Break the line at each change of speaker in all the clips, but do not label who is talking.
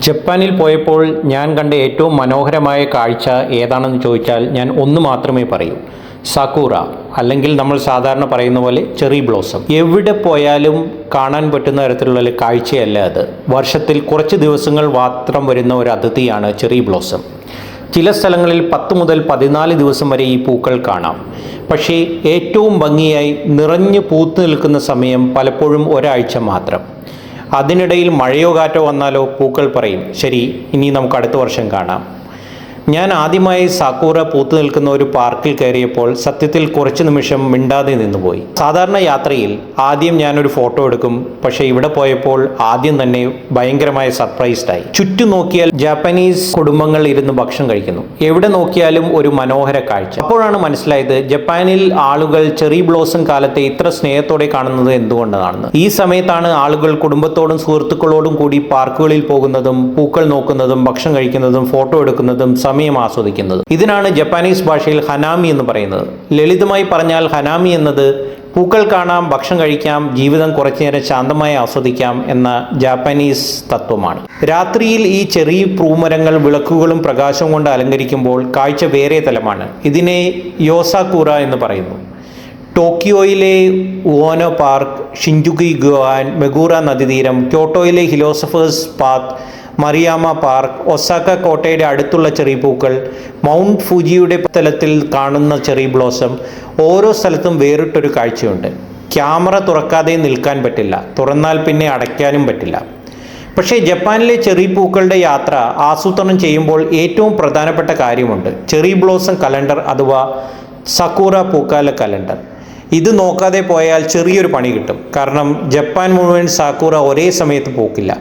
ജപ്പാനിൽ പോയപ്പോൾ ഞാൻ കണ്ട ഏറ്റവും മനോഹരമായ കാഴ്ച ഏതാണെന്ന് ചോദിച്ചാൽ ഞാൻ ഒന്ന് മാത്രമേ പറയൂ. സാക്കൂറ, അല്ലെങ്കിൽ നമ്മൾ സാധാരണ പറയുന്ന പോലെ ചെറി ബ്ലോസം. എവിടെ പോയാലും കാണാൻ പറ്റുന്ന തരത്തിലുള്ള കാഴ്ചയല്ല അത്. വർഷത്തിൽ കുറച്ച് ദിവസങ്ങൾ മാത്രം വരുന്ന ഒരു അതിഥിയാണ് ചെറി ബ്ലോസം. ചില സ്ഥലങ്ങളിൽ 10 മുതൽ 14 ദിവസം വരെ ഈ പൂക്കൾ കാണാം. പക്ഷേ ഏറ്റവും ഭംഗിയായി നിറഞ്ഞു പൂത്തു നിൽക്കുന്ന സമയം പലപ്പോഴും ഒരാഴ്ച മാത്രം. അതിനിടയിൽ മഴയോ കാറ്റോ വന്നാലോ പൂക്കൾ പറയും, ശരി, ഇനി നമുക്ക് അടുത്ത വർഷം കാണാം. ഞാൻ ആദ്യമായി സാക്കൂറ പൂത്തു നിൽക്കുന്ന ഒരു പാർക്കിൽ കയറിയപ്പോൾ സത്യത്തിൽ കുറച്ച് നിമിഷം മിണ്ടാതെ നിന്നുപോയി. സാധാരണ യാത്രയിൽ ആദ്യം ഞാനൊരു ഫോട്ടോ എടുക്കും, പക്ഷേ ഇവിടെ പോയപ്പോൾ ആദ്യം തന്നെ ഭയങ്കരമായ സർപ്രൈസ്ഡായി. ചുറ്റും നോക്കിയാൽ ജാപ്പനീസ് കുടുംബങ്ങൾ ഇരുന്ന് ഭക്ഷണം കഴിക്കുന്നു. എവിടെ നോക്കിയാലും ഒരു മനോഹര കാഴ്ച. അപ്പോഴാണ് മനസ്സിലായത് ജപ്പാനിൽ ആളുകൾ ചെറി ബ്ലോസം കാലത്തെ ഇത്ര സ്നേഹത്തോടെ കാണുന്നത് എന്തുകൊണ്ടാണെന്ന്. ഈ സമയത്താണ് ആളുകൾ കുടുംബത്തോടും സുഹൃത്തുക്കളോടും കൂടി പാർക്കുകളിൽ പോകുന്നതും പൂക്കൾ നോക്കുന്നതും ഭക്ഷണം കഴിക്കുന്നതും ഫോട്ടോ എടുക്കുന്നതും സമയം ആസ്വദിക്കുന്നത്. ഇതിനാണ് ജപ്പാനീസ് ഭാഷയിൽ ഹനാമി എന്ന് പറയുന്നത്. ലളിതമായി പറഞ്ഞാൽ ഹനാമി എന്നത് പൂക്കൾ കാണാം, ഭക്ഷണം കഴിക്കാം, ജീവിതം കുറച്ചു നേരം ശാന്തമായി ആസ്വദിക്കാം എന്ന ജാപ്പനീസ് തത്വമാണ്. രാത്രിയിൽ ഈ ചെറിയ പൂമരങ്ങൾ വിളക്കുകളും പ്രകാശവും കൊണ്ട് അലങ്കരിക്കുമ്പോൾ കാഴ്ച വേറെ തലമാണ്. ഇതിനെ യോസാക്കൂറ എന്ന് പറയുന്നു. ടോക്കിയോയിലെ Ueno park, Shinjuku Gyoen, Meguro നദീതീരം, ക്യോട്ടോയിലെ philosophers path, Maruyama park, Osaka കോട്ടയുടെ അടുത്തുള്ള ചെറി പൂക്കൾ, മൗണ്ട് ഫുജിയുടെ തലത്തിൽ കാണുന്ന ചെറി ബ്ലോസം, ഓരോ സ്ഥലത്തും വേറിട്ടൊരു കാഴ്ചയുണ്ട്. ക്യാമറ തുറക്കാതെ നിൽക്കാൻ പറ്റില്ല, തുറന്നാൽ പിന്നെ അടയ്ക്കാനും പറ്റില്ല. പക്ഷേ ജപ്പാനിലെ ചെറി പൂക്കളുടെ യാത്ര ആസൂത്രണം ചെയ്യുമ്പോൾ ഏറ്റവും പ്രധാനപ്പെട്ട കാര്യമുണ്ട്: ചെറി ബ്ലോസം കലണ്ടർ അഥവാ സക്കൂറ പൂക്കാല കലണ്ടർ. ഇത് നോക്കാതെ പോയാൽ ചെറിയൊരു പണി കിട്ടും. കാരണം ജപ്പാൻ മുഴുവൻ സാക്കൂറ ഒരേ സമയത്ത് പൂക്കില്ല.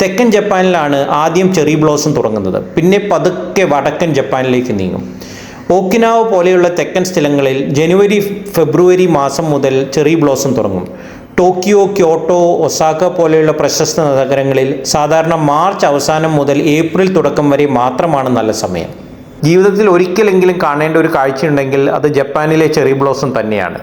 തെക്കൻ ജപ്പാനിലാണ് ആദ്യം ചെറി ബ്ലോസം തുടങ്ങുന്നത്, പിന്നെ പതുക്കെ വടക്കൻ ജപ്പാനിലേക്ക് നീങ്ങും. ഓക്കിനാവ പോലെയുള്ള തെക്കൻ സ്ഥലങ്ങളിൽ ജനുവരി ഫെബ്രുവരി മാസം മുതൽ ചെറി ബ്ലോസം തുടങ്ങും. ടോക്കിയോ, ക്യോട്ടോ, ഒസാക്ക പോലെയുള്ള പ്രശസ്ത നഗരങ്ങളിൽ സാധാരണ മാർച്ച് അവസാനം മുതൽ ഏപ്രിൽ തുടക്കം വരെ മാത്രമാണ് നല്ല സമയം. ജീവിതത്തിൽ ഒരിക്കലെങ്കിലും കാണേണ്ട ഒരു കാഴ്ചയുണ്ടെങ്കിൽ അത് ജപ്പാനിലെ ചെറി ബ്ലോസം തന്നെയാണ്.